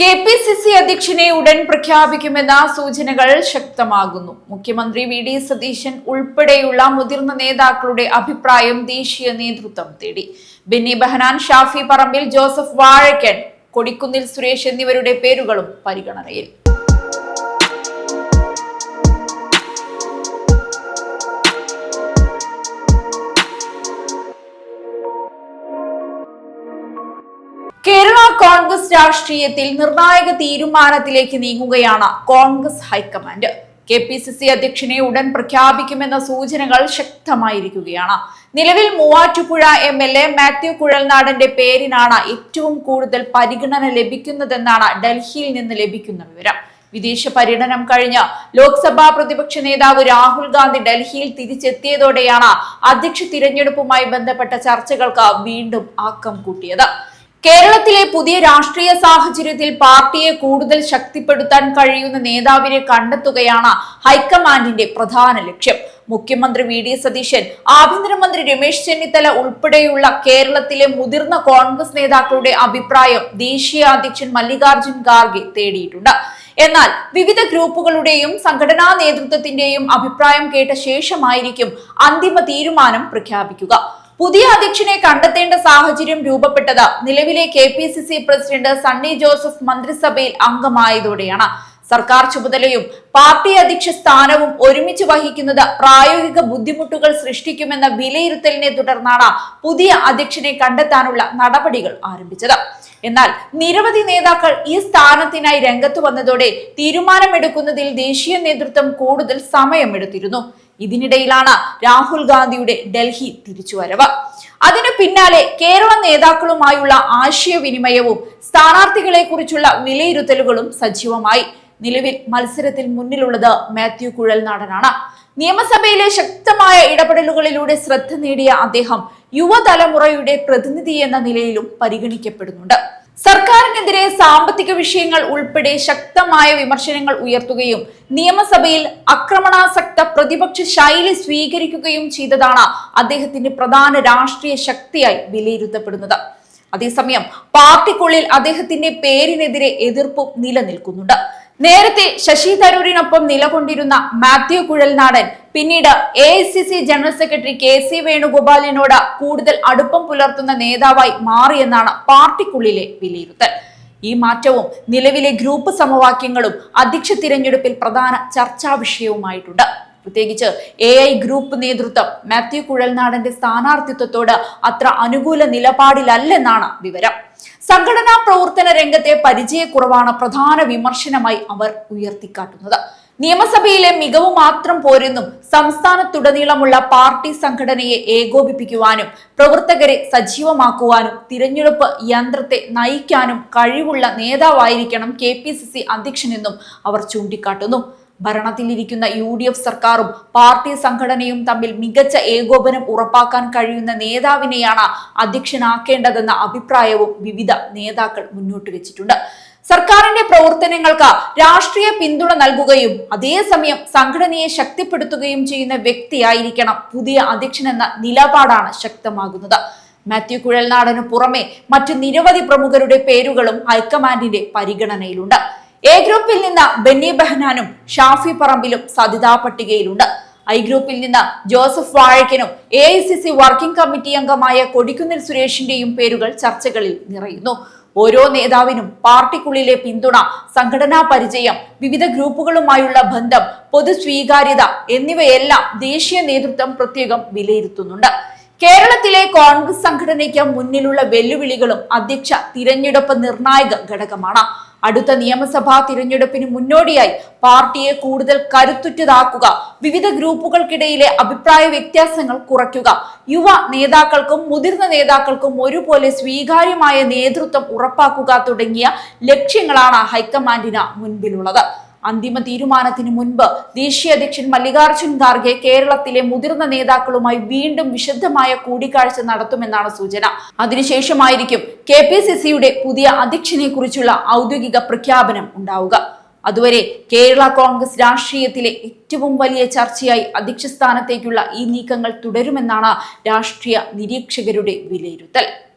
KPCC അധ്യക്ഷനെ ഉടൻ പ്രഖ്യാപിക്കുമെന്ന സൂചനകൾ ശക്തമാകുന്നു. മുഖ്യമന്ത്രി വി.ഡി. സതീശൻ ഉൾപ്പെടെയുള്ള മുതിർന്ന നേതാക്കളുടെ അഭിപ്രായം ദേശീയ നേതൃത്വം തേടി. ബെന്നി ബെഹനാൻ, ഷാഫി പറമ്പിൽ, ജോസഫ് വാഴക്കൻ, കൊടിക്കുന്നിൽ സുരേഷ് എന്നിവരുടെ പേരുകളും പരിഗണനയിൽ. കേരള കോൺഗ്രസ് രാഷ്ട്രീയത്തിൽ നിർണായക തീരുമാനത്തിലേക്ക് നീങ്ങുകയാണ് കോൺഗ്രസ് ഹൈക്കമാൻഡ്. കെ.പി.സി.സി അധ്യക്ഷനെ ഉടൻ പ്രഖ്യാപിക്കുമെന്ന സൂചനകൾ ശക്തമായിരിക്കുകയാണ്. നിലവിൽ മൂവാറ്റുപുഴ എം.എൽ.എ. മാത്യു കുഴൽനാടന്റെ പേരിനാണ് ഏറ്റവും കൂടുതൽ പരിഗണന ലഭിക്കുന്നതെന്നാണ് ഡൽഹിയിൽ നിന്ന് ലഭിക്കുന്ന വിവരം. വിദേശ പര്യടനം കഴിഞ്ഞ് ലോക്സഭാ പ്രതിപക്ഷ നേതാവ് രാഹുൽ ഗാന്ധി ഡൽഹിയിൽ തിരിച്ചെത്തിയതോടെയാണ് അധ്യക്ഷ തിരഞ്ഞെടുപ്പുമായി ബന്ധപ്പെട്ട ചർച്ചകൾക്ക് വീണ്ടും ആക്കം കൂട്ടിയത്. കേരളത്തിലെ പുതിയ രാഷ്ട്രീയ സാഹചര്യത്തിൽ പാർട്ടിയെ കൂടുതൽ ശക്തിപ്പെടുത്താൻ കഴിയുന്ന നേതാവിനെ കണ്ടെത്തുകയാണ് ഹൈക്കമാൻഡിന്റെ പ്രധാന ലക്ഷ്യം. മുഖ്യമന്ത്രി വി.ഡി. സതീശൻ, ആഭ്യന്തരമന്ത്രി രമേശ് ചെന്നിത്തല ഉൾപ്പെടെയുള്ള കേരളത്തിലെ മുതിർന്ന കോൺഗ്രസ് നേതാക്കളുടെ അഭിപ്രായം ദേശീയ അധ്യക്ഷൻ മല്ലികാർജ്ജുൻ ഖാർഗെ തേടിയിട്ടുണ്ട്. എന്നാൽ വിവിധ ഗ്രൂപ്പുകളുടെയും സംഘടനാ നേതൃത്വത്തിന്റെയും അഭിപ്രായം കേട്ട ശേഷമായിരിക്കും അന്തിമ തീരുമാനം പ്രഖ്യാപിക്കുക. പുതിയ അധ്യക്ഷനെ കണ്ടെത്തേണ്ട സാഹചര്യം രൂപപ്പെട്ടത് നിലവിലെ കെ.പി.സി.സി പ്രസിഡന്റ് സണ്ണി ജോസഫ് മന്ത്രിസഭയിൽ അംഗമായതോടെയാണ്. സർക്കാർ ചുമതലയും പാർട്ടി അധ്യക്ഷ സ്ഥാനവും ഒരുമിച്ച് വഹിക്കുന്നത് പ്രായോഗിക ബുദ്ധിമുട്ടുകൾ സൃഷ്ടിക്കുമെന്ന വിലയിരുത്തലിനെ തുടർന്നാണ് പുതിയ അധ്യക്ഷനെ കണ്ടെത്താനുള്ള നടപടികൾ ആരംഭിച്ചത്. എന്നാൽ നിരവധി നേതാക്കൾ ഈ സ്ഥാനത്തിനായി രംഗത്ത് വന്നതോടെ തീരുമാനമെടുക്കുന്നതിൽ ദേശീയ നേതൃത്വം കൂടുതൽ സമയമെടുത്തിരുന്നു. ഇതിനിടയിലാണ് രാഹുൽ ഗാന്ധിയുടെ ഡൽഹി തിരിച്ചുവരവ്. അതിനു പിന്നാലെ കേരള നേതാക്കളുമായുള്ള ആശയവിനിമയവും സ്ഥാനാർത്ഥികളെ കുറിച്ചുള്ള വിലയിരുത്തലുകളും സജീവമായി. നിലവിൽ മത്സരത്തിൽ മുന്നിലുള്ളത് മാത്യു കുഴൽനാടനാണ്. നിയമസഭയിലെ ശക്തമായ ഇടപെടലുകളിലൂടെ ശ്രദ്ധ നേടിയ അദ്ദേഹം യുവതലമുറയുടെ പ്രതിനിധി എന്ന നിലയിലും പരിഗണിക്കപ്പെടുന്നുണ്ട്. സർക്കാരിനെതിരെ സാമ്പത്തിക വിഷയങ്ങൾ ഉൾപ്പെടെ ശക്തമായ വിമർശനങ്ങൾ ഉയർത്തുകയും നിയമസഭയിൽ ആക്രമണാസക്ത പ്രതിപക്ഷ ശൈലി സ്വീകരിക്കുകയും ചെയ്തതാണ് അദ്ദേഹത്തിന്റെ പ്രധാന രാഷ്ട്രീയ ശക്തിയായി വിലയിരുത്തപ്പെടുന്നത്. അതേസമയം പാർട്ടിക്കുള്ളിൽ അദ്ദേഹത്തിന്റെ പേരിനെതിരെ എതിർപ്പും നിലനിൽക്കുന്നുണ്ട്. നേരത്തെ ശശി തരൂരിനൊപ്പം നിലകൊണ്ടിരുന്ന മാത്യു കുഴൽനാടൻ പിന്നീട് എ.ഐ.സി.സി ജനറൽ സെക്രട്ടറി കെ.സി. വേണുഗോപാലിനോട് കൂടുതൽ അടുപ്പം പുലർത്തുന്ന നേതാവായി മാറിയെന്നാണ് പാർട്ടിക്കുള്ളിലെ വിലയിരുത്തൽ. ഈ മാറ്റവും നിലവിലെ ഗ്രൂപ്പ് സമവാക്യങ്ങളും അധ്യക്ഷ തിരഞ്ഞെടുപ്പിൽ പ്രധാന ചർച്ചാ വിഷയവുമായിട്ടുണ്ട്. പ്രത്യേകിച്ച് എ.ഐ. ഗ്രൂപ്പ് നേതൃത്വം മാത്യു കുഴൽനാടന്റെ സ്ഥാനാർത്ഥിത്വത്തോട് അത്ര അനുകൂല നിലപാടിലല്ലെന്നാണ് വിവരം. സംഘടനാ പ്രവർത്തന രംഗത്തെ പരിചയക്കുറവാണ് പ്രധാന വിമർശനമായി അവർ ഉയർത്തിക്കാട്ടുന്നത്. നിയമസഭയിലെ മികവ് മാത്രം പോരെന്നും സംസ്ഥാനത്തുടനീളമുള്ള പാർട്ടി സംഘടനയെ ഏകോപിപ്പിക്കുവാനും പ്രവർത്തകരെ സജീവമാക്കുവാനും തിരഞ്ഞെടുപ്പ് യന്ത്രത്തെ നയിക്കാനും കഴിവുള്ള നേതാവായിരിക്കണം കെ.പി.സി.സി അധ്യക്ഷനെന്നും അവർ ചൂണ്ടിക്കാട്ടുന്നു. ഭരണത്തിലിരിക്കുന്ന യു.ഡി.എഫ് സർക്കാരും പാർട്ടി സംഘടനയും തമ്മിൽ മികച്ച ഏകോപനം ഉറപ്പാക്കാൻ കഴിയുന്ന നേതാവിനെയാണ് അധ്യക്ഷനാക്കേണ്ടതെന്ന അഭിപ്രായവും വിവിധ നേതാക്കൾ മുന്നോട്ട് വെച്ചിട്ടുണ്ട്. സർക്കാരിന്റെ പ്രവർത്തനങ്ങൾക്ക് രാഷ്ട്രീയ പിന്തുണ നൽകുകയും അതേസമയം സംഘടനയെ ശക്തിപ്പെടുത്തുകയും ചെയ്യുന്ന വ്യക്തിയായിരിക്കണം പുതിയ അധ്യക്ഷനെന്ന നിലപാടാണ് ശക്തമാകുന്നത്. മാത്യു കുഴൽനാടന് പുറമെ മറ്റു നിരവധി പ്രമുഖരുടെ പേരുകളും ഹൈക്കമാൻഡിന്റെ പരിഗണനയിലുണ്ട്. എ ഗ്രൂപ്പിൽ നിന്ന് ബെന്നി ബെഹനാനും ഷാഫി പറമ്പിലും സാധ്യതാ പട്ടികയിലുണ്ട്. ഐ ഗ്രൂപ്പിൽ നിന്ന് ജോസഫ് വാഴക്കനും എ.ഐ.സി.സി വർക്കിംഗ് കമ്മിറ്റി അംഗമായ കൊടിക്കുന്നിൽ സുരേഷിന്റെയും പേരുകൾ ചർച്ചകളിൽ നിറയുന്നു. ഓരോ നേതാവിനും പാർട്ടിക്കുള്ളിലെ പിന്തുണ, സംഘടനാ പരിചയം, വിവിധ ഗ്രൂപ്പുകളുമായുള്ള ബന്ധം, പൊതു സ്വീകാര്യത എന്നിവയെല്ലാം ദേശീയ നേതൃത്വം പ്രത്യേകം വിലയിരുത്തുന്നുണ്ട്. കേരളത്തിലെ കോൺഗ്രസ് സംഘടനയ്ക്ക് മുന്നിലുള്ള വെല്ലുവിളികളും അധ്യക്ഷ തിരഞ്ഞെടുപ്പ് നിർണായക ഘടകമാണ്. അടുത്ത നിയമസഭാ തിരഞ്ഞെടുപ്പിന് മുന്നോടിയായി പാർട്ടിയെ കൂടുതൽ കരുത്തുറ്റതാക്കുക, വിവിധ ഗ്രൂപ്പുകൾക്കിടയിലെ അഭിപ്രായ വ്യത്യാസങ്ങൾ കുറയ്ക്കുക, യുവ നേതാക്കൾക്കും മുതിർന്ന നേതാക്കൾക്കും ഒരുപോലെ സ്വീകാര്യമായ നേതൃത്വം ഉറപ്പാക്കുക തുടങ്ങിയ ലക്ഷ്യങ്ങളാണ് ഹൈക്കമാൻഡിന് മുൻപിലുള്ളത്. അന്തിമ തീരുമാനത്തിന് മുൻപ് ദേശീയ അധ്യക്ഷൻ മല്ലികാർജ്ജുൻ ഖാർഗെ കേരളത്തിലെ മുതിർന്ന നേതാക്കളുമായി വീണ്ടും വിശദമായ കൂടിക്കാഴ്ച നടത്തുമെന്നാണ് സൂചന. അതിനുശേഷമായിരിക്കും കെ.പി.സി.സിയുടെ പുതിയ അധ്യക്ഷനെ കുറിച്ചുള്ള ഔദ്യോഗിക പ്രഖ്യാപനം ഉണ്ടാവുക. അതുവരെ കേരള കോൺഗ്രസ് രാഷ്ട്രീയത്തിലെ ഏറ്റവും വലിയ ചർച്ചയായി അധ്യക്ഷ സ്ഥാനത്തേക്കുള്ള ഈ നീക്കങ്ങൾ തുടരുമെന്നാണ് രാഷ്ട്രീയ നിരീക്ഷകരുടെ വിലയിരുത്തൽ.